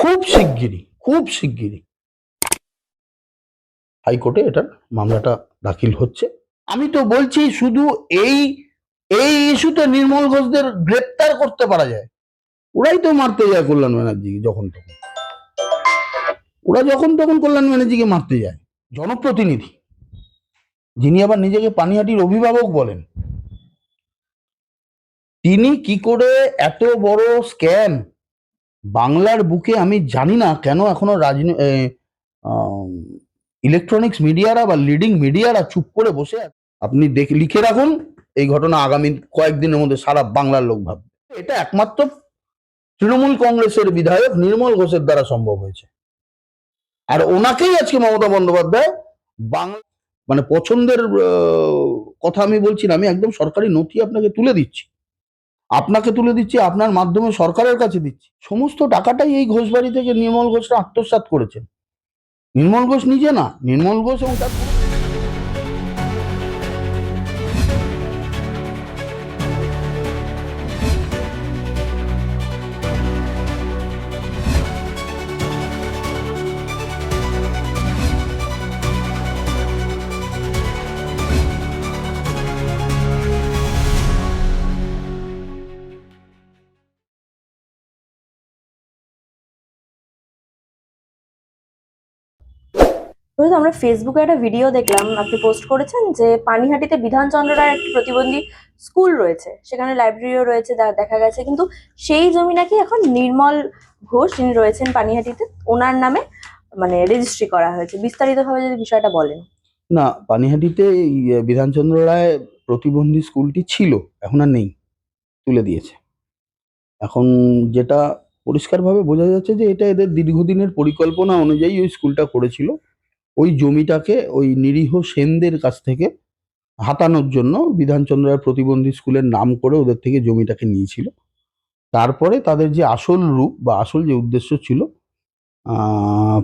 খুব শিগগিরই হাইকোর্টে এটার মামলাটা দাখিল হচ্ছে। আমি তো বলছি শুধু এই এই ইস্যুতে নির্মল ঘোষদের গ্রেপ্তার করতে পারা যায়, ওরাই তো মারতে যায় কল্যাণ ব্যানার্জিকে যখন তখন কল্যাণ ব্যানার্জিকে মারতে যায়। জনপ্রতিনিধি যিনি আবার নিজেকে পানিহাটির অভিভাবক বলেন, তিনি কি করে এত বড় স্ক্যাম বাংলার বুকে, আমি জানি না কেন এখনো ইলেকট্রনিক্স মিডিয়ারা বা লিডিং মিডিয়ারা চুপ করে বসে আছে। আপনি লিখে রাখুন, এই ঘটনা আগামী কয়েকদিনের মধ্যে সারা বাংলার লোক ভাববে। এটা একমাত্র তৃণমূল কংগ্রেসের বিধায়ক নির্মল ঘোষের দ্বারা সম্ভব হয়েছে। আর ওনাকেই আজকে মমতা বন্দ্যোপাধ্যায় বাংলা মানে পছন্দের কথা আমি বলছি না, আমি একদম সরকারি নথি আপনাকে তুলে দিচ্ছি, আপনার মাধ্যমে সরকারের কাছে দিচ্ছি। সমস্ত টাকাটাই এই ঘোষ বাড়ি থেকে নির্মল ঘোষরা আত্মসাৎ করেছেন। নির্মল ঘোষ নিজে না, নির্মল ঘোষ এবং তার আমরা ফেসবুকে একটা ভিডিও দেখলাম, আপনি পোস্ট করেছেন যে পানিহাটিতে বিধানচন্দ্র রায়ের একটি প্রতিবন্ধী স্কুল রয়েছে, সেখানে লাইব্রেরিও রয়েছে দেখা গেছে, কিন্তু সেই জমি নাকি এখন নির্মল ঘোষ যিনি রয়েছেন পানিহাটিতে ওনার নামে মানে রেজিস্ট্রি করা হয়েছে। বিস্তারিতভাবে যদি বিষয়টা বলেন। না, পানিহাটিতে বিধানচন্দ্র রায় প্রতিবন্ধী স্কুলটি ছিল, এখন আর নেই, তুলে দিয়েছে। এখন যেটা পরিষ্কারভাবে বোঝা যাচ্ছে যে এটা এদের দীর্ঘদিনের পরিকল্পনা অনুযায়ী ওই স্কুলটা করেছিল, ওই জমিটাকে ওই নিরীহ সেনদের কাছ থেকে হাতানোর জন্য বিধানচন্দ্র রায় প্রতিবন্ধী স্কুলের নাম করে ওদের থেকে জমিটাকে নিয়েছিল। তারপরে তাদের যে আসল রূপ বা আসল যে উদ্দেশ্য ছিল,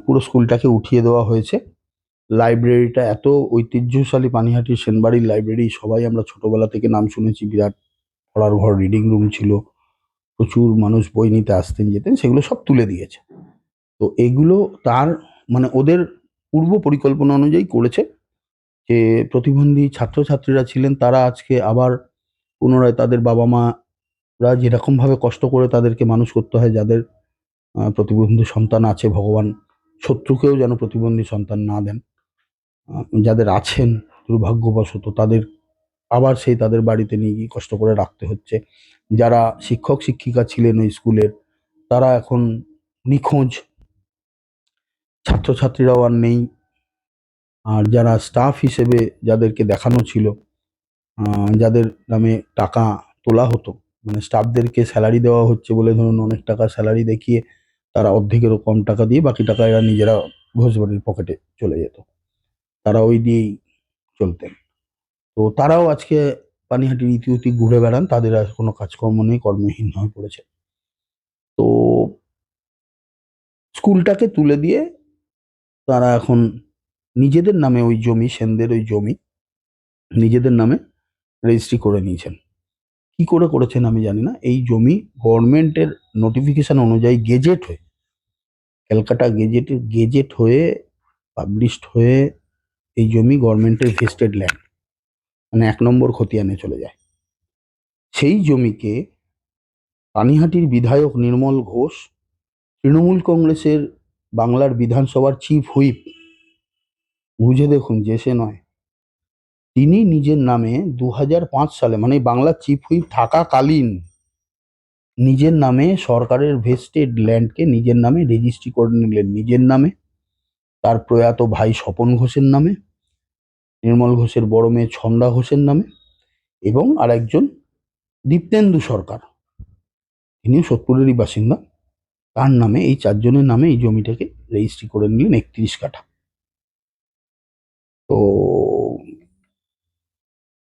পুরো স্কুলটাকে উঠিয়ে দেওয়া হয়েছে। লাইব্রেরিটা এত ঐতিহ্যশালী, পানিহাটির সেনবাড়ির লাইব্রেরি, সবাই আমরা ছোটবেলা থেকে নাম শুনেছি, বিরাট পড়ার ঘর, রিডিং রুম ছিল, প্রচুর মানুষ বই নিতে আসতেন যেতেন, সেগুলো সব তুলে দিয়েছে। তো এগুলো তার মানে ওদের পূর্ব পরিকল্পনা অনুযায়ী করেছে যে প্রতিবন্ধী ছাত্রছাত্রীরা ছিলেন, তারা আজকে আবার পুনরায় তাদের বাবা মারা যেরকমভাবে কষ্ট করে তাদেরকে মানুষ করতে হয়, যাদের প্রতিবন্ধী সন্তান আছে, ভগবান শত্রুকেও যেন প্রতিবন্ধী সন্তান না দেন, যাদের আছেন দুর্ভাগ্যবশত তাদের আবার সেই তাদের বাড়িতে নিয়ে গিয়ে কষ্ট করে রাখতে হচ্ছে। যারা শিক্ষক শিক্ষিকা ছিলেন ওই স্কুলের, তারা এখন নিখোঁজ, ছাত্রছাত্রীরাও আর নেই। আর যারা স্টাফ হিসেবে যাদেরকে দেখানো ছিল, যাদের নামে টাকা তোলা হতো, মানে স্টাফদেরকে স্যালারি দেওয়া হচ্ছে বলে ধরুন অনেক টাকা স্যালারি দেখিয়ে তারা অর্ধেকেরও কম টাকা দিয়ে বাকি টাকা এরা নিজেরা ঘোষবাড়ির পকেটে চলে যেত, তারা ওই দিয়েই চলতেন। তো তারাও আজকে পানিহাটির ইতিউতি ঘুরে বেড়ান, তাদের আর কোনো কাজকর্ম নেই, কর্মহীন হয়ে পড়েছে। তো স্কুলটাকে তুলে দিয়ে তারা এখন নিজেদের নামে ওই জমি, সেনদের ওই জমি নিজেদের নামে রেজিস্ট্রি করে নিয়েছেন। কি করে করেছেন আমি জানি না। এই জমি গভর্নমেন্টের নোটিফিকেশন অনুযায়ী গেজেট হয়ে, ক্যালকাটা গেজেট হয়ে পাবলিশড হয়ে এই জমি গভর্নমেন্টের ভেস্টেড ল্যান্ড, মানে 1 নম্বর খতিয়ানে চলে যায়। সেই জমিকে পানিহাটির বিধায়ক নির্মল ঘোষ, তৃণমূল কংগ্রেসের বাংলার বিধানসভার চিফ হুইপ, বুঝে দেখুন যে সে নয়, তিনি নিজের নামে 2005 সালে, মানে বাংলার চিফ হুইপ থাকাকালীন নিজের নামে সরকারের ভেস্টেড ল্যান্ডকে নিজের নামে রেজিস্ট্রি করে নিলেন, নিজের নামে, তার প্রয়াত ভাই স্বপন ঘোষের নামে, নির্মল ঘোষের বড় মেয়ে ছন্দা ঘোষের নামে, এবং আরেকজন দীপ্তেন্দু সরকার, তিনিও সোদপুরেরই বাসিন্দা, তার নামে, এই 4 জনের নামে এই জমিটাকে রেজিস্ট্রি করে নিলেন 31 কাঠা। তো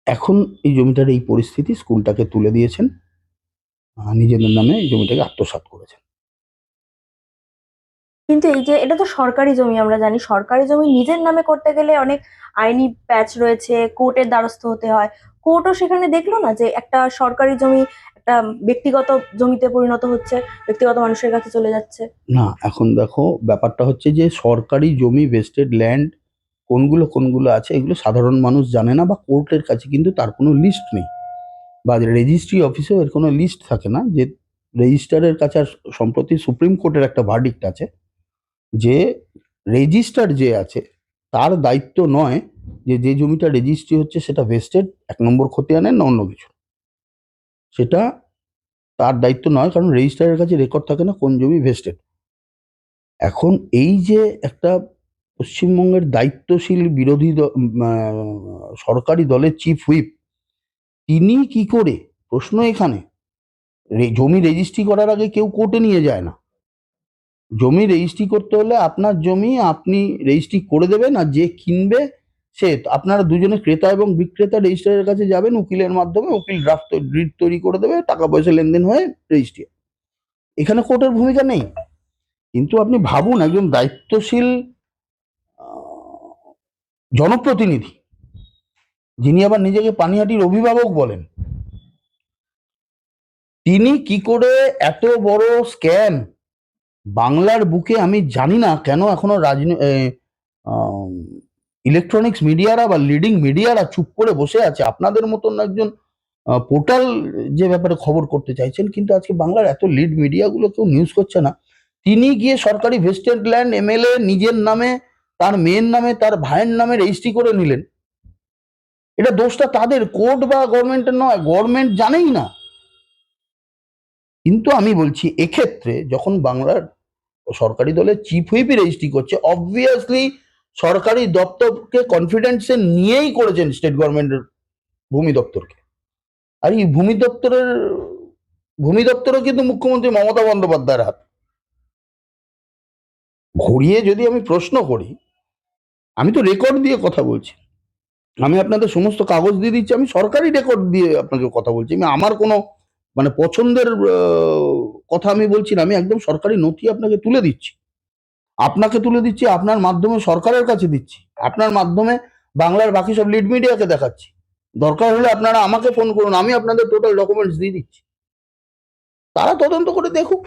এখন এই জমিটার এই পরিস্থিতি, স্কুলটাকে তুলে দিয়েছেন, নিজেদের নামে এই জমিটাকে আত্মসাৎ করেছেন। কিন্তু এই যে এটা তো সরকারি জমি, আমরা জানি সরকারি জমি নিজের নামে করতে গেলে অনেক আইনি প্যাচ রয়েছে, কোর্টের দ্বারস্থ হতে হয়। কোর্টও সেখানে দেখলো না যে একটা সরকারি জমি একটা ব্যক্তিগত জমিতে পরিণত হচ্ছে, ব্যক্তিগত মানুষের কাছে চলে যাচ্ছে। না, এখন দেখো ব্যাপারটা হচ্ছে যে সরকারি জমি ভেস্টেড ল্যান্ড কোনগুলো কোনগুলো আছে এগুলো সাধারণ মানুষ জানে না, বা কোর্টের কাছে কিন্তু তার কোনো লিস্ট নেই, বা রেজিস্ট্রি অফিসেও এর কোনো লিস্ট থাকে না। যে রেজিস্ট্রারের কাছে, আর সম্প্রতি সুপ্রিম কোর্টের একটা ভার্ডিক্ট আছে যে রেজিস্টার যে আছে তার দায়িত্ব নয় যে যে জমিটা রেজিস্ট্রি হচ্ছে সেটা ভেস্টেড, 1 নম্বর খতিয়ানের না অন্য কিছু, সেটা তার দায়িত্ব নয়, কারণ রেজিস্ট্রারের কাছে রেকর্ড থাকে না কোন জমি ভেস্টেড। এখন এই যে একটা পশ্চিমবঙ্গের দায়িত্বশীল বিরোধী সরকারি দলের চিফ হুইপ, তিনি কি করে, প্রশ্ন এখানে, জমি রেজিস্ট্রি করার আগে কেউ কোর্টে নিয়ে যায় না। জমি রেজিস্ট্রি করতে হলে আপনার জমি আপনি রেজিস্ট্রি করে দেবেন, আর যে কিনবে সে, আপনারা দুজনে ক্রেতা এবং বিক্রেতা রেজিস্ট্রারের কাছে যাবেন উকিলের মাধ্যমে, উকিল ড্রাফট ডিড তৈরি করে দেবে, টাকা পয়সা লেনদেন হয়ে রেজিস্ট্রি। এখানে কোর্টের ভূমিকা নেই। কিন্তু আপনি ভাবুন, একজন দায়িত্বশীল জনপ্রতিনিধি, যিনি আবার নিজেকে পানিহাটির অভিভাবক বলেন, তিনি কি করে এত বড় স্ক্যাম বাংলার বুকে, আমি জানি না কেন এখনো ইলেকট্রনিক্স মিডিয়ারা বা লিডিং মিডিয়ারা চুপ করে বসে আছে। আপনাদের মতন একজন পোর্টাল যে ব্যাপারে খবর করতে চাইছেন, কিন্তু আজকে বাংলার এত লিড মিডিয়াগুলো কেউ নিউজ করছে না। তিনি গিয়ে সরকারি ভেস্টেড ল্যান্ড এমএলএ নিজের নামে, তার মেয়ের নামে, তার ভাইয়ের নামে রেজিস্ট্রি করে নিলেন। এটা দোষটা তাদের, কোর্ট বা গভর্নমেন্টের নয়, গভর্নমেন্ট জানেই না। কিন্তু আমি বলছি এক্ষেত্রে যখন বাংলার সরকারি দলের চিফ হুইপই রেজিস্ট্রি করছে, অবভিয়াসলি সরকারি দপ্তরকে কনফিডেন্সে নিয়েই করেছেন স্টেট গভর্নমেন্টের ভূমি দপ্তরকে। আর এই ভূমি দপ্তরও কিন্তু মুখ্যমন্ত্রী মমতা বন্দ্যোপাধ্যায়ের হাত। ঘুরিয়ে যদি আমি প্রশ্ন করি, আমি তো রেকর্ড দিয়ে কথা বলছি, আমি আপনাদের সমস্ত কাগজ দিয়ে দিচ্ছি, আমি সরকারি রেকর্ড দিয়ে আপনাকে কথা বলছি, আমি আমার কোনো মানে পছন্দের কথা আমি বলছি না, আমি একদম সরকারি নথি আপনাকে তুলে দিচ্ছি, আপনার মাধ্যমে সরকারের কাছে দিচ্ছি, আপনার মাধ্যমে বাংলার বাকি সব লিড মিডিয়াকে দেখাচ্ছি। দরকার হলে আপনারা আমাকে ফোন করুন, আমি আপনাদের টোটাল ডকুমেন্টস দিয়ে দিচ্ছি, তারা তদন্ত করে দেখুক।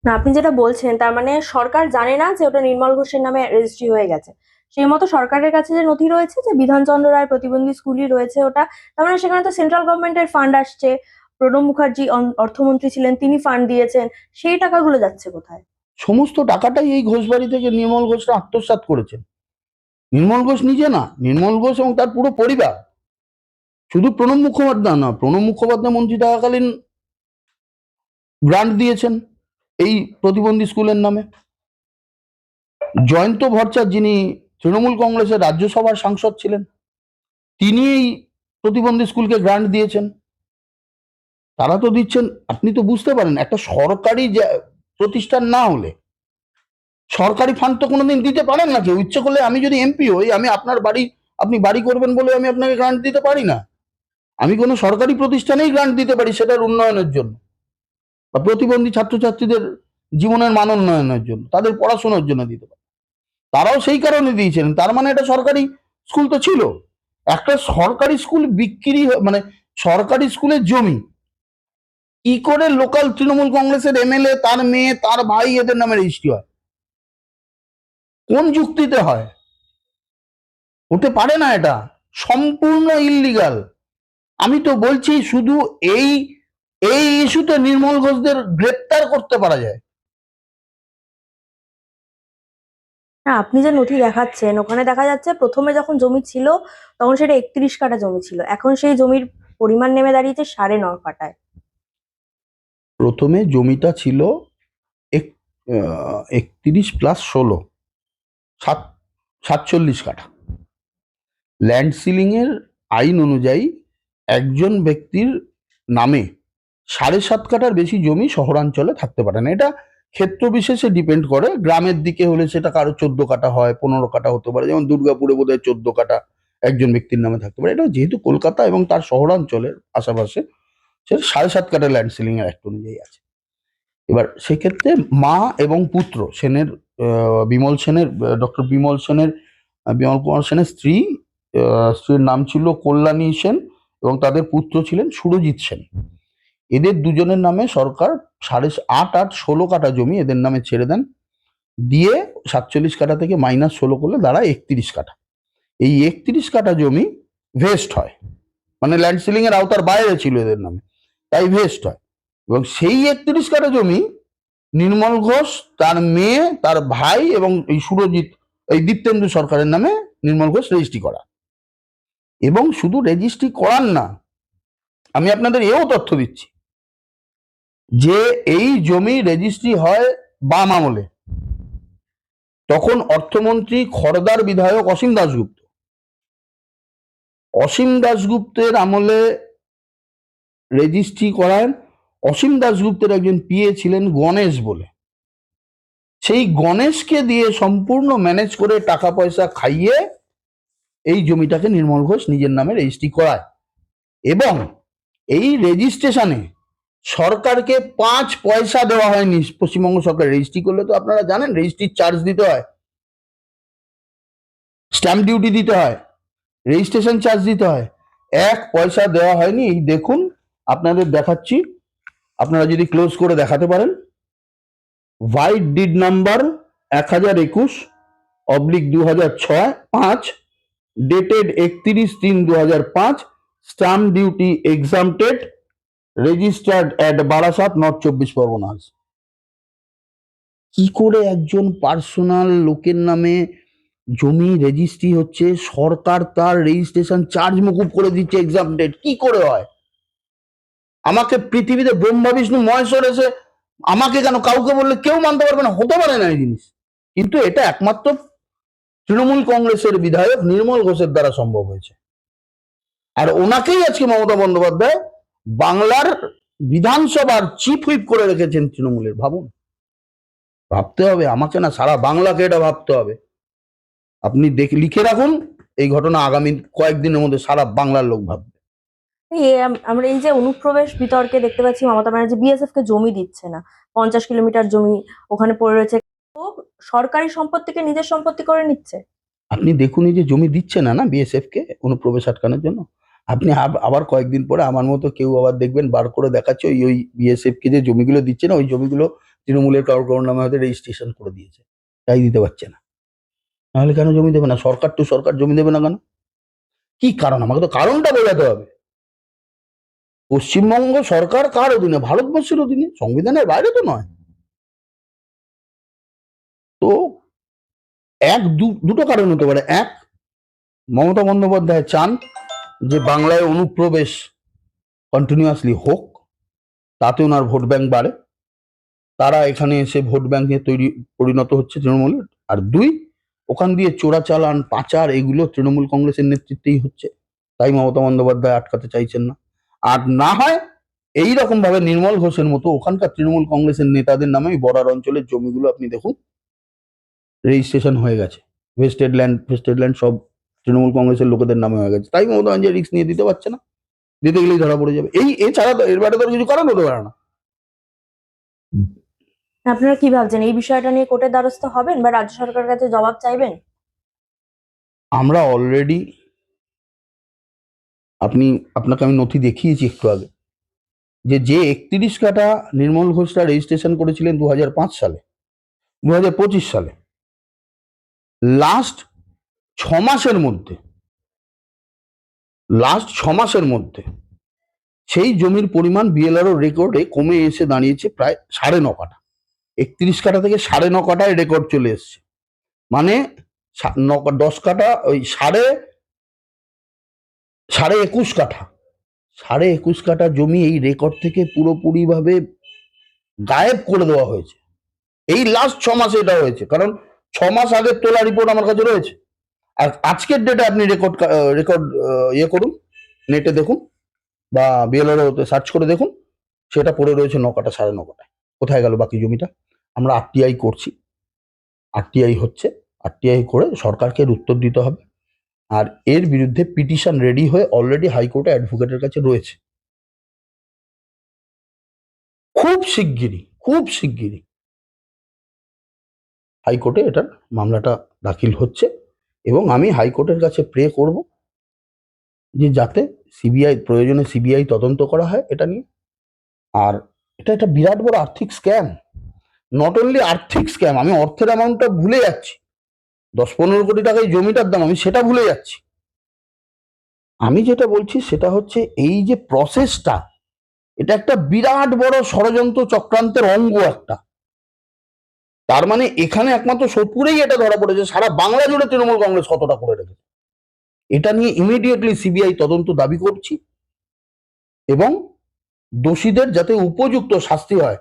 না, আপনি যেটা বলছেন তার মানে সরকার জানে না যে ওটা নির্মল ঘোষের নামে রেজিস্ট্রি হয়ে গেছে। সেই মতো সরকারের কাছে যে নথি রয়েছে যে বিধানচন্দ্র রায় প্রতিবন্ধী স্কুলই রয়েছে ওটা, তার মানে সেখানে তো সেন্ট্রাল গভর্নমেন্টের ফান্ড আসছে, প্রণব মুখার্জি অর্থমন্ত্রী ছিলেন, তিনি ফান্ড দিয়েছেন, সেই টাকাগুলো যাচ্ছে কোথায়? সমস্ত টাকাটাই এই ঘোষবাড়ি থেকে নির্মল ঘোষরা আত্মসাৎ করেছেন। নির্মল ঘোষ নিজে না, নির্মল ঘোষ এবং তার পুরো পরিবার, শুধু প্রণব মুখোপাধ্যায় না, প্রণব মুখোপাধ্যায় মন্ত্রী থাকাকালীন গ্রান্ট দিয়েছেন এই প্রতিবন্ধী স্কুলের নামে। জয়ন্ত ভট্টাচার্য, যিনি তৃণমূল কংগ্রেসের রাজ্যসভার সাংসদ ছিলেন, তিনি এই প্রতিবন্ধী স্কুলকে গ্রান্ট দিয়েছেন। তারা তো দিচ্ছেন। আপনি তো বুঝতে পারেন, একটা সরকারি প্রতিষ্ঠান না হলে সরকারি ফান্ড তো কোনোদিন দিতে পারেন না কেউ। ইচ্ছে করলে আমি যদি এমপি হই, আমি আপনার বাড়ি, আপনি বাড়ি করবেন বলে আমি আপনাকে গ্রান্ট দিতে পারি না। আমি কোনো সরকারি প্রতিষ্ঠানেই গ্রান্ট দিতে পারি সেটার উন্নয়নের জন্য, বা প্রতিবন্ধী ছাত্রছাত্রীদের জীবনের মান উন্নয়নের জন্য, তাদের পড়াশোনার জন্য দিতে পারি। তারাও সেই কারণে দিয়েছিলেন। তার মানে এটা সরকারি স্কুল তো ছিল। একটা সরকারি স্কুল বিক্রি মানে সরকারি স্কুলের জমি কি করে লোকাল তৃণমূল কংগ্রেসের এমএলএ, তার মেয়ে, তার ভাই, এদের নামে রেজিস্ট্রি হয়? কোন যুক্তিতে হয়? হতে পারে না, এটা সম্পূর্ণ ইললিগাল। আমি তো বলছি শুধু এই এই ইস্যুতে নির্মল ঘোষদের গ্রেপ্তার করতে পারা যায়। না, আপনি যে নথি দেখাচ্ছেন ওখানে দেখা যাচ্ছে প্রথমে যখন জমি ছিল তখন সেটা 31 কাঠা জমি ছিল, এখন সেই জমির পরিমাণ নেমে দাঁড়িয়েছে 9.5 কাঠায়। প্রথমে জমিটা ছিল 31+16, 47 কাঠা। ল্যান্ড সিলিং এর আইন অনুযায়ী একজন ব্যক্তির নামে 7.5 কাঠার বেশি জমি শহরাঞ্চলে থাকতে পারে না। এটা ক্ষেত্র বিশেষে ডিপেন্ড করে। গ্রামের দিকে হলে সেটা কারো 14 কাঠা হয়, 15 কাঠা হতে পারে, যেমন দুর্গাপুরে বোধহয় 14 কাঠা একজন ব্যক্তির নামে থাকতে পারে। এটা যেহেতু কলকাতা এবং তার শহরাঞ্চলের আশেপাশে, সেটা 7.5 কাঠা ল্যান্ড সিলিং এর অ্যাক্ট অনুযায়ী আছে। এবার সেক্ষেত্রে মা এবং পুত্র সেনের, বিমল সেনের, ডক্টর বিমল কুমার সেনের স্ত্রীর নাম ছিল কল্যাণী সেন, এবং তাদের পুত্র ছিলেন সুরজিৎ সেন। এদের দুজনের নামে সরকার 8.5 কাঠা জমি এদের নামে ছেড়ে দেন, দিয়ে 47 কাঠা থেকে -16 করলে দাঁড়ায় 31 কাঠা। এই 31 কাঠা জমি ভেস্ট হয়, মানে ল্যান্ড সিলিং এর আওতার বাইরে ছিল এদের নামে, তাই ভেস্ট হয়। এবং সেই 31 কাঠা জমি নির্মল ঘোষ, তার মেয়ে, তার ভাই এবং এই সুরজিৎ, এই দীপ্তেন্দু সরকারের নামে নির্মল ঘোষ রেজিস্ট্রি করা। এবং শুধু রেজিস্ট্রি করান না, আমি আপনাদের এও তথ্য দিচ্ছি যে এই জমি রেজিস্ট্রি হয় বাম আমলে। তখন অর্থমন্ত্রী খড়দার বিধায়ক অসীম দাশগুপ্ত। অসীম দাশগুপ্তের আমলে রেজিস্ট্রি করায়। অসীম দাশগুপ্তের একজন পিএ ছিলেন গণেশ বলে, সেই গণেশকে দিয়ে সম্পূর্ণ ম্যানেজ করে টাকা পয়সা খাইয়ে এই জমিটাকে নির্মল ঘোষ নিজের নামে রেজিস্ট্রি করায়। এবং এই রেজিস্ট্রেশনে সরকারকে 5 পয়সা দেওয়া হয়নি। পশ্চিমবঙ্গ সরকার রেজিস্ট্রি করলে তো আপনারা জানেন রেজিস্ট্রির চার্জ দিতে হয়, স্ট্যাম্প ডিউটি দিতে হয়, রেজিস্ট্রেশন চার্জ দিতে হয়। 1 পয়সা দেওয়া হয়নি। এই দেখুন, আপনাদের দেখাচ্ছি, আপনারা যদি ক্লোজ করে দেখাতে পারেন। White did number 1021/2006-5, dated 31/3/2005, stamp duty exempted, registered at Barasat, north 24 Parganas. কি করে একজন পার্সোনাল লোকের নামে জমি রেজিস্ট্রি হচ্ছে, সরকার তার রেজিস্ট্রেশন চার্জ মকুব করে দিচ্ছে, এক্সামটেড? কি করে হয়? আমাকে পৃথিবীতে ব্রহ্মা বিষ্ণু মহেশ্বর এসে আমাকে কেন, কাউকে বললে কেউ মানতে পারবে না, হতে পারে না এই জিনিস। কিন্তু এটা একমাত্র তৃণমূল কংগ্রেসের বিধায়ক নির্মল ঘোষের দ্বারা সম্ভব হয়েছে। আর ওনাকেই আজকে মমতা বন্দ্যোপাধ্যায় বাংলার বিধানসভার চিফ হুইপ করে রেখেছেন তৃণমূলের। ভাবুন, ভাবতে হবে আমাকে না, সারা বাংলাকে এটা ভাবতে হবে। আপনি লিখে রাখুন, এই ঘটনা আগামী কয়েকদিনের মধ্যে সারা বাংলার লোক ভাববে। আমরা এই যে অনুপ্রবেশ বিতর্কে দেখতে পাচ্ছি মমতা ব্যানার্জি বিএসএফ কে জমি দিচ্ছে না, 50 কিলোমিটার জমি ওখানে পড়ে রয়েছে, তো সরকারি সম্পত্তিকে নিজের সম্পত্তি করে নিচ্ছে। আপনি দেখুন, এই যে জমি দিচ্ছে না বিএসএফ কে অনুপ্রবেশ আটকানোর জন্য, আপনি আবার কয়েকদিন পরে আমার মতো কেউ আবার দেখবেন বার করে দেখাচ্ছে ওই বিএসএফ কে যে জমিগুলো দিচ্ছে না, ওই জমিগুলো তৃণমূলের কারোর নামে হয়তো রেজিস্ট্রেশন করে দিয়েছে, তাই দিতে পারছে না। নাহলে কেন জমি দেবে না? সরকার টু সরকার জমি দেবে না কেন? কি কারণ? আমাকে তো কারণটা বোঝাতে হবে। পশ্চিমবঙ্গ সরকার কার অধীনে? ভারতবর্ষের অধীনে, সংবিধানের বাইরে তো নয়। তো দুটো কারণ হতে পারে। এক, মমতা বন্দ্যোপাধ্যায় চান যে বাংলায় অনুপ্রবেশ কন্টিনিউয়াসলি হোক, তাতে ওনার ভোট ব্যাংক বাড়ে, তারা এখানে এসে ভোট ব্যাংকে পরিণত হচ্ছে তৃণমূলের। আর 2, ওখান দিয়ে চোরাচালান, পাচার, এগুলো তৃণমূল কংগ্রেসের নেতৃত্বেই হচ্ছে, তাই মমতা বন্দ্যোপাধ্যায় আটকাতে চাইছেন না। আর না হয় এইরকম ভাবে নির্মল ঘোষের মতো ওখানকার তৃণমূল কংগ্রেসের নেতাদের নামে বর্ডার অঞ্চলের জমিগুলো আপনি দেখুন রেজিস্ট্রেশন হয়ে গেছে, ভেস্টেড ল্যান্ড সব তৃণমূল কংগ্রেসের লোকেদের নামে হয়ে গেছে। তাই মমতা ব্যানার্জি রিস্ক নিয়ে দিতে পারছে না, দিতে গেলেই ধরা পড়ে যাবে। এছাড়া তো এর বাইরে তো কিছু কারণ হতে পারে না। আপনারা কি ভাবছেন, এই বিষয়টা নিয়ে কোর্টের দ্বারস্থ হবেন বা রাজ্য সরকারের কাছে জবাব চাইবেন? আমরা অলরেডি, আপনাকে আমি নথি দেখিয়েছি একটু আগে, যে 31 কাঠা নির্মল ঘোষরা রেজিস্ট্রেশন করেছিলেন 2005 সালে, 2025 সালে, লাস্ট 6 মাসের মধ্যে সেই জমির পরিমাণ বিএলআরও রেকর্ডে কমে এসে দাঁড়িয়েছে প্রায় 9.5 কাঠা। 31 কাঠা থেকে 9.5 কাঠায় রেকর্ড চলে এসছে, মানে 10 কাঠা, ওই 21.5 কাঠা, 21.5 কাঠা জমি এই রেকর্ড থেকে পুরোপুরিভাবে গায়েব করে দেওয়া হয়েছে। এই লাস্ট 6 মাসে এটা হয়েছে, কারণ 6 মাস আগের তোলা রিপোর্ট আমার কাছে রয়েছে। আর আজকের ডেটে আপনি রেকর্ড করুন, নেটে দেখুন বা বিএলআরওতে সার্চ করে দেখুন, সেটা পড়ে রয়েছে 9 কাঠা, 9.5 কাঠায়। কোথায় গেল বাকি জমিটা? আমরা আরটিআই করছি, আরটিআই হচ্ছে, আরটিআই করে সরকারকে এর উত্তর দিতে হবে। আর এর বিরুদ্ধে পিটিশন রেডি হয়ে অলরেডি হাইকোর্টে অ্যাডভোকেটের কাছে রয়েছে। খুব শিগগিরই হাইকোর্টে এটার মামলাটা দাখিল হচ্ছে, এবং আমি হাইকোর্টের কাছে প্রে করব যে যাতে সিবিআই প্রয়োজনে সিবিআই তদন্ত করা হয় এটা নিয়ে। আর এটা একটা বিরাট বড় আর্থিক স্ক্যাম। নট অনলি আর্থিক স্ক্যাম, আমি অর্থের অ্যামাউন্টটা ভুলে যাচ্ছি, 10-15 কোটি টাকা এই জমিটার দাম, আমি সেটা ভুলে যাচ্ছি। আমি যেটা বলছি সেটা হচ্ছে এই যে প্রসেসটা, এটা একটা বিরাট বড় ষড়যন্ত্র চক্রান্তের অঙ্গ একটা। তার মানে এখানে একমাত্র সোদপুরেই এটা ধরা পড়েছে, সারা বাংলা জুড়ে তৃণমূল কংগ্রেস কতটা করে রেখেছে। এটা নিয়ে ইমিডিয়েটলি সিবিআই তদন্ত দাবি করছি এবং দোষীদের যাতে উপযুক্ত শাস্তি হয়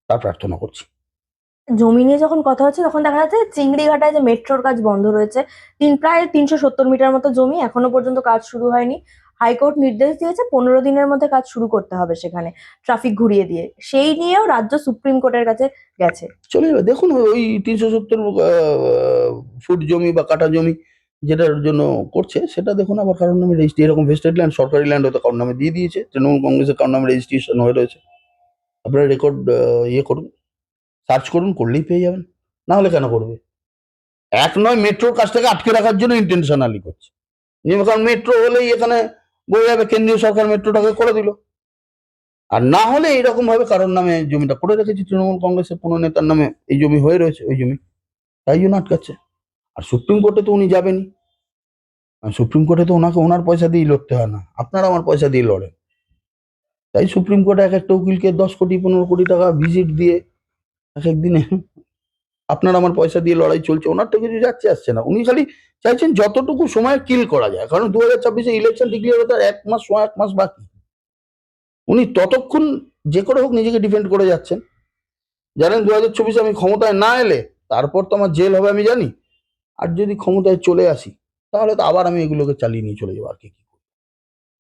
তার প্রার্থনা করছি। জমি নিয়ে যখন কথা হচ্ছে তখন দেখা যাচ্ছে চিংড়িঘাটায় যে মেট্রোর কাজ বন্ধ রয়েছে, প্রায় 370 মিটার মতো জমি, এখনো পর্যন্ত কাজ শুরু হয়নি। হাইকোর্ট নির্দেশ দিয়েছে 15 দিনের মধ্যে কাজ শুরু করতে হবে সেখানে, ট্রাফিক ঘুরিয়ে দিয়ে। সেই নিয়েও রাজ্য সুপ্রিম কোর্টের কাছে গেছে। চলে যাবে, দেখুন ওই 370 ফুট জমি বা কাঠা জমি যেটার জন্য করছে সেটা দেখুন আবার কারোর নামে রেজিস্ট্রি, এরকম ভেস্টেড ল্যান্ড সরকারি ল্যান্ড হয়তো কারোর নামে দিয়ে দিয়েছে, তৃণমূল কংগ্রেসের কারোর নামে রেজিস্ট্রেশন হয়ে রয়েছে। আপনারা রেকর্ড ইয়ে করুন, সার্চ করুন, করলেই পেয়ে যাবেন। না হলে কেন করবে? এক নয়, মেট্রোর কাজটাকে আটকে রাখার জন্য ইন্টেনশনালি করছে। কারণ মেট্রো হলেই এখানে বলে যাবে কেন্দ্রীয় সরকার মেট্রোটাকে করে দিল। আর না হলে এরকম ভাবে কারোর নামে জমিটা করে রেখেছে, তৃণমূল কংগ্রেসের কোনো নেতার নামে এই জমি হয়ে রয়েছে ওই জমি, তাই জন্য আটকাচ্ছে। আর সুপ্রিম কোর্টে তো উনি যাবেনই, আর সুপ্রিম কোর্টে তো ওনাকে ওনার পয়সা দিয়ে লড়তে হয় না, আপনারা আমার পয়সা দিয়ে লড়েন। তাই সুপ্রিম কোর্টে এক একটা উকিলকে 10 কোটি 15 কোটি টাকা ভিজিট দিয়ে এক একদিনে আপনার আমার পয়সা দিয়ে লড়াই চলছে, ওনার তো কিছু যাচ্ছে আসছে না। উনি খালি চাইছেন যতটুকু সময় কিল করা যায়, কারণ 2024-এ ইলেকশন ডিক্লেয়ার হতে 1 মাস বাকি। উনি ততক্ষণ যে করে হোক নিজেকে ডিফেন্ড করে যাচ্ছেন। জানেন 2024-এ আমি ক্ষমতায় না এলে তারপর তো আমার জেল হবে আমি জানি, আর যদি ক্ষমতায় চলে আসি তাহলে তো আবার আমি এগুলোকে চালিয়ে নিয়ে চলে যাবো, আর কি কি করবো।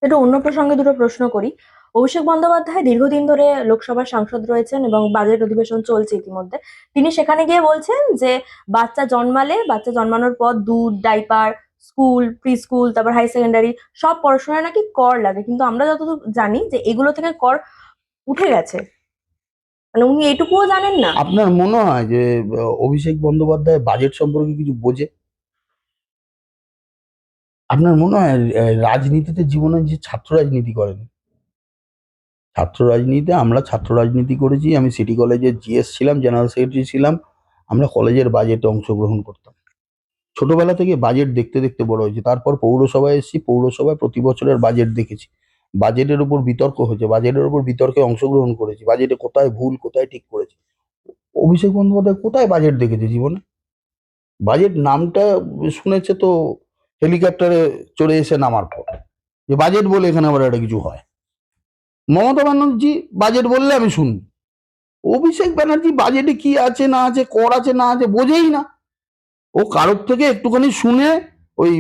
একটু অন্য প্রসঙ্গে দুটো প্রশ্ন করি। অভিষেক বন্দ্যোপাধ্যায় দীর্ঘদিন ধরে লোকসভার সাংসদ রয়েছেন এবং বাজেট অধিবেশন চলছে ইতিমধ্যে। তিনি সেখানে গিয়ে বলছেন যে বাচ্চা জন্মালে, বাচ্চা জন্মানোর পর দুধ, ডাইপার, স্কুল, প্রি স্কুল, তারপর হাই সেকেন্ডারি সব পড়াশোনায় নাকি কর লাগে, কিন্তু আমরা যতদূর জানি যে এগুলো থেকে কর উঠে গেছে। মানে উনি এটুকুও জানেন না। আপনার মনে হয় যে অভিষেক বন্দ্যোপাধ্যায় বাজেট সম্পর্কে কিছু বোঝে? আপনার মনে হয় রাজনীতিতে জীবনে যে ছাত্র রাজনীতি করেন, ছাত্র রাজনীতিতে আমরা ছাত্র রাজনীতি করেছি, আমি সিটি কলেজের জিএস ছিলাম, জেনারেল সেক্রেটারি ছিলাম, আমরা কলেজের বাজেটে অংশগ্রহণ করতাম। ছোটবেলা থেকে বাজেট দেখতে দেখতে বড় হয়েছে, তারপর পৌরসভায় এসেছি, পৌরসভায় প্রতি বছরের বাজেট দেখেছি, বাজেটের উপর বিতর্ক হয়েছে, বাজেটের উপর বিতর্কে অংশগ্রহণ করেছি, বাজেটে কোথায় ভুল কোথায় ঠিক করেছি। অভিষেক বন্দ্যোপাধ্যায় কোথায় বাজেট দেখেছে জীবনে? বাজেট নামটা শুনেছে তো হেলিকপ্টারে চড়ে এসে নামার পর, যে বাজেট বলে এখানে আবার একটা কিছু হয়। মমতা ব্যানার্জি বাজেট বললে আমি শুনি, অভিষেক ব্যানার্জি বাজেটে কি আছে না আছে, কর আছে না আছে বোঝেই না। ও কারোর থেকে একটুখানি শুনে, ওই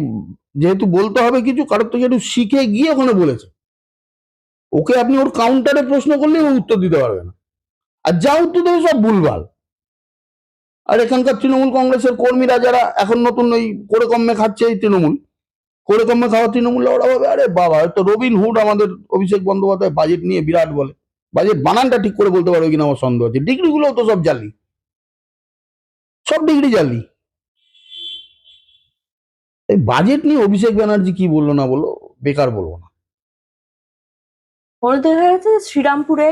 যেহেতু বলতে হবে কিছু, কারোর থেকে একটু শিখে গিয়ে ওখানে বলেছে। ওকে আপনি ওর কাউন্টারে প্রশ্ন করলে ও উত্তর দিতে পারবে না, আর যা উত্তর দেবে সব ভুলভাল। আর এখানকার তৃণমূল কংগ্রেসের কর্মীরা যারা এখন নতুন ওই করে কমে খাচ্ছে, এই তৃণমূল করে কমে খাওয়া তৃণমূল, ওরা ভাবে আরে বাবা তো রবিন হুড আমাদের অভিষেক বন্দ্যোপাধ্যায় বাজেট নিয়ে বিরাট বলে, বাজেট বানানটা ঠিক করে বলতে পারবে কিনা আমার সন্দেহ আছে। ডিগ্রিগুলো তো সব জালি, সব ডিগ্রি জালি। এই বাজেট নিয়ে অভিষেক ব্যানার্জি কি বললো না বললো বেকার বলবো না। মনে দেখা যাচ্ছে যে শ্রীরামপুরে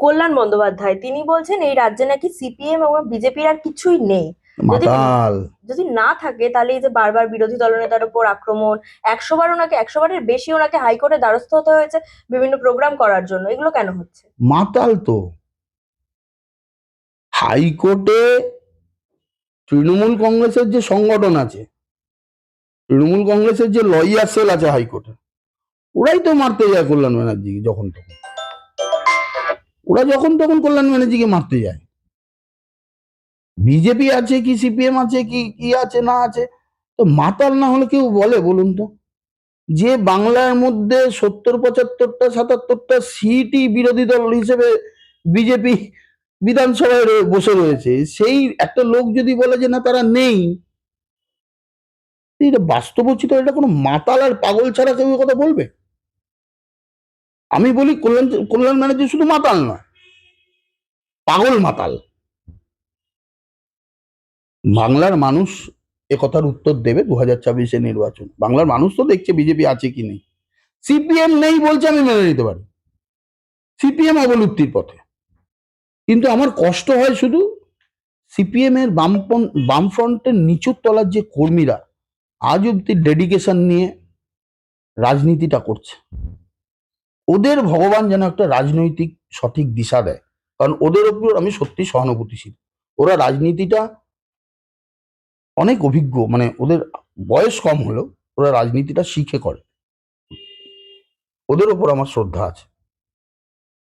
কল্যাণ বন্দ্যোপাধ্যায় তিনি বলছেন এই রাজ্যে নাকি সিপিএম এবং বিজেপির আর কিছুই নেই। যদি মাতাল। যদি না থাকে তাহলে এই যে বারবার বিরোধী দলনেতার উপর আক্রমণ, 100 বার ওনাকে, 100 বারের বেশি ওনাকে হাইকোর্টে দ্বারস্থ হতে হয়েছে বিভিন্ন প্রোগ্রাম করার জন্য, এগুলো কেন হচ্ছে? মাতাল তো। হাইকোর্টে তৃণমূল কংগ্রেসের যে সংগঠন আছে, তৃণমূল কংগ্রেসের যে লয়ার সেল আছে হাইকোর্টে, ওরাই তো মারতে যায় কল্যাণ ব্যানার্জিকে যখন তখন, ওরা যখন তখন কল্যাণ ব্যানার্জিকে মারতে যায়। বিজেপি আছে কি সিপিএম আছে কি কি আছে না আছে, তো মাতাল না হলে কেউ বলে বলুন তো? যে বাংলার মধ্যে 70-75টা 77টা সিটই বিরোধী দল হিসেবে বিজেপি বিধানসভায় বসে রয়েছে, সেই একটা লোক যদি বলে যে না তারা নেই, এটা বাস্তবচিত, এটা কোনো মাতাল আর পাগল ছাড়া কেউ কথা বলবে? আমি বলি কল্যাণ কল্যাণ ব্যানার্জি শুধু মাতাল নয়, পাগল মাতাল। বাংলার মানুষ কথার উত্তর দেবে 2024-এ নির্বাচন। বাংলার মানুষ তো দেখছে বিজেপি আছে কি নেই। সিপিএম নেই বলছে, আমি মেনে নিতে পারি, সিপিএম অবলুপ্তির পথে। কিন্তু আমার কষ্ট হয় শুধু সিপিএম এর বামফ্রন্টের নিচুর তলার যে কর্মীরা আজ অব্দি ডেডিকেশন নিয়ে রাজনীতিটা করছে, ওদের ভগবান যেন একটা রাজনৈতিক সঠিক দিশা দেয়। কারণ ওদের ওপর আমি সত্যি সহানুভূতিশীল। ওরা রাজনীতিটা অনেক অভিজ্ঞ, মানে ওদের বয়স কম হলেও ওরা রাজনীতিটা শিখে করে, ওদের ওপর আমার শ্রদ্ধা আছে।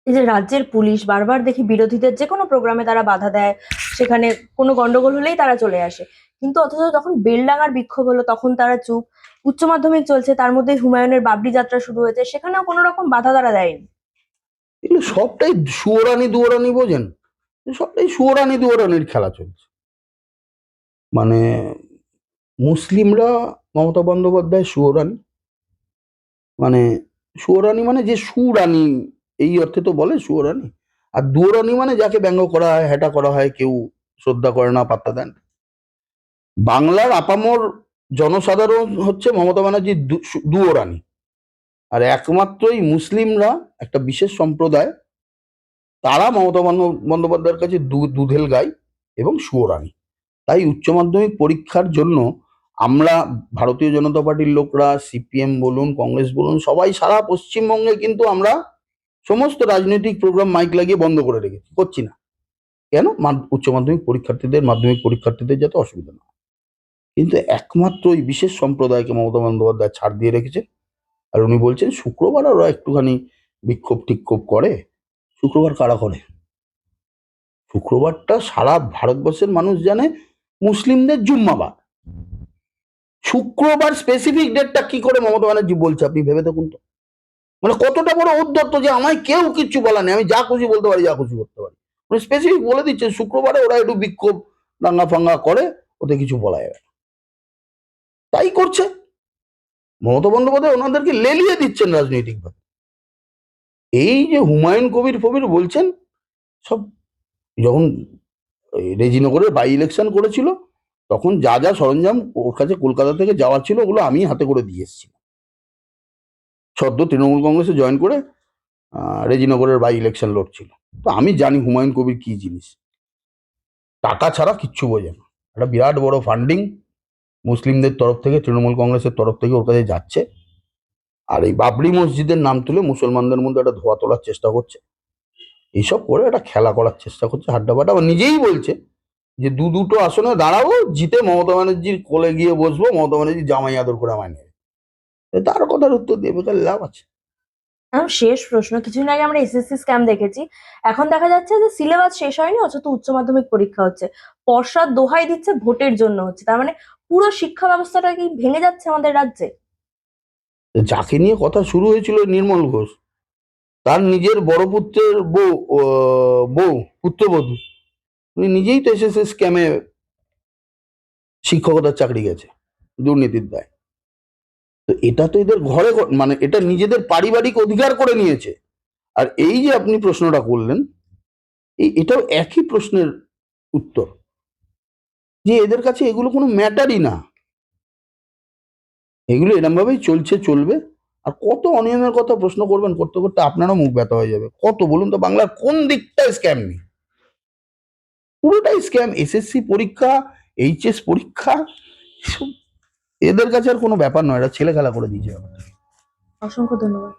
এই যে রাজ্যের পুলিশ বারবার দেখি বিরোধীদের যে কোনো প্রোগ্রামে তারা বাধা দেয়, সেখানে কোনো গন্ডগোল হলেই তারা চলে আসে, কিন্তু অথচ যখন বেলডাঙার বিক্ষোভ হলো তখন তারা চুপ। উচ্চ মাধ্যমিক চলছে, তার মধ্যে হুমায়ুনের বাবরি যাত্রা শুরু হয়েছে, সেখানেও কোনো রকম বাধা তারা দেয়নি। এগুলো সবটাই সুয়োরানি দুয়োরানি, বোঝেন, সবটাই সুয়োরানি দুয়োরানির খেলা চলছে। মানে মুসলিমরা মমতা বন্দ্যোপাধ্যায় সুয়োরানি, মানে সুয়োরানি মানে যে সুরানী এই অর্থে তো বলে সুয়োরানি, আর দুয়োরানি মানে যাকে ব্যঙ্গ করা হয়, হ্যাটা করা হয়, কেউ শ্রদ্ধা করে না, পাত্তা দেন। বাংলার আপামর জনসাধারণ হচ্ছে মমতা ব্যানার্জির দুয়োরানি, আর একমাত্রই মুসলিমরা একটা বিশেষ সম্প্রদায়, তারা মমতা বন্দ্যোপাধ্যায়ের কাছে দুধেল গাই এবং সুয়োরানি। তাই উচ্চ মাধ্যমিক পরীক্ষার জন্য আমরা ভারতীয় জনতা পার্টির লোকরা, সিপিএম বলুন, কংগ্রেস বলুন, সবাই সারা পশ্চিমবঙ্গে কিন্তু আমরা সমস্ত রাজনৈতিক প্রোগ্রাম মাইক লাগিয়ে বন্ধ করে রেখেছি, করছি না। কেন? উচ্চ মাধ্যমিক পরীক্ষার্থীদের, মাধ্যমিক পরীক্ষার্থীদের যাতে অসুবিধা না হয়। কিন্তু একমাত্র ওই বিশেষ সম্প্রদায়কে মমতা বন্দ্যোপাধ্যায় ছাড় দিয়ে রেখেছে। আর উনি বলছেন শুক্রবার ওরা একটুখানি বিক্ষোভ টিক্ষোভ করে। শুক্রবার কারা করে? শুক্রবারটা সারা ভারতবর্ষের মানুষ জানে মুসলিমদের জুম্মাবার। শুক্রবার স্পেসিফিক ডেটটা কি করে মমতা ব্যানার্জি বলছে আপনি ভেবে দেখুন তো। মানে কতটা বড় উদ্যত্ত যে আমায় কেউ কিচ্ছু বলা নেই, আমি যা খুশি বলতে পারি, যা খুশি করতে পারি। মানে স্পেসিফিক বলে দিচ্ছে শুক্রবারে ওরা একটু বিক্ষোভ দাঙ্গা ফাঙ্গা করে, ওতে কিছু বলা যাবে না। তাই করছে মমতা বন্দ্যোপাধ্যায়, ওনাদেরকে লেলিয়ে দিচ্ছেন রাজনৈতিকভাবে। এই যে হুমায়ুন কবির ফবির বলছেন, সব যখন রেজিনগরের বাই ইলেকশন করেছিল তখন যা যা সরঞ্জাম ওর কাছে কলকাতা থেকে যাওয়ার ছিল ওগুলো আমি হাতে করে দিয়ে এসেছি। সদ্য তৃণমূল কংগ্রেসে জয়েন করে রেজিনগরের বাই ইলেকশন লড়ছিল। তো আমি জানি হুমায়ুন কবির কি জিনিস, টাকা ছাড়া কিচ্ছু বোঝে না। একটা বিরাট বড় ফান্ডিং মুসলিমদের তরফ থেকে, তৃণমূল কংগ্রেসের তরফ থেকে ওর কাছে যাচ্ছে, আর এই বাবরি মসজিদের নাম তুলে মুসলমানদের মধ্যে একটা ধোয়া তোলার চেষ্টা করছে। এইসব করে একটা খেলা করার চেষ্টা করছে, হাড্ডাবাড্ডা। আবার নিজেই বলছে যে দুটো আসনে দাঁড়াবো, জিতে মমতা ব্যানার্জির কোলে গিয়ে বসবো, মমতা ব্যানার্জি জামাই আদর করে আমায় নেবে। তার কথার উত্তর দিয়ে বেকার লাভ আছে? এখন শেষ প্রশ্ন, কিছুদিন আগে আমরা এসএসসি স্ক্যাম দেখেছি, এখন দেখা যাচ্ছে যে সিলেবাস শেষ হয়নি অথচ উচ্চ মাধ্যমিক পরীক্ষা হচ্ছে, পর্ষদ দোহাই দিচ্ছে ভোটের জন্য হচ্ছে, তার মানে পুরো শিক্ষা ব্যবস্থাটা কি ভেঙে যাচ্ছে আমাদের রাজ্যে? যাকে নিয়ে কথা শুরু হয়েছিল নির্মল ঘোষ, তার নিজের বড় পুত্রের বউ পুত্রবধূ, উনি নিজেই তো এসেছে স্ক্যামে শিক্ষকতার চাকরি গেছে দুর্নীতির দায়। তো এটা তো এদের ঘরে মানে এটা নিজেদের পারিবারিক অধিকার করে নিয়েছে। আর এই যে আপনি প্রশ্নটা করলেন, এটাও একই প্রশ্নের উত্তর, যে এদের কাছে এগুলো কোনো ম্যাটারই না, এগুলো এরম ভাবেই চলছে, চলবে। আর কত অনিয়মের কথা প্রশ্ন করবেন, করতে করতে আপনারও মুখ ব্যথা হয়ে যাবে। কত বলুন তো, বাংলার কোন দিকটায় স্ক্যাম নেই? পুরোটাই স্ক্যাম। এসএসসি পরীক্ষা, এইচএস পরীক্ষা, এদের কাছে আর কোনো ব্যাপার নয়, এরা ছেলে খেলা করে দিয়েছে ব্যাপারটা। অসংখ্য ধন্যবাদ।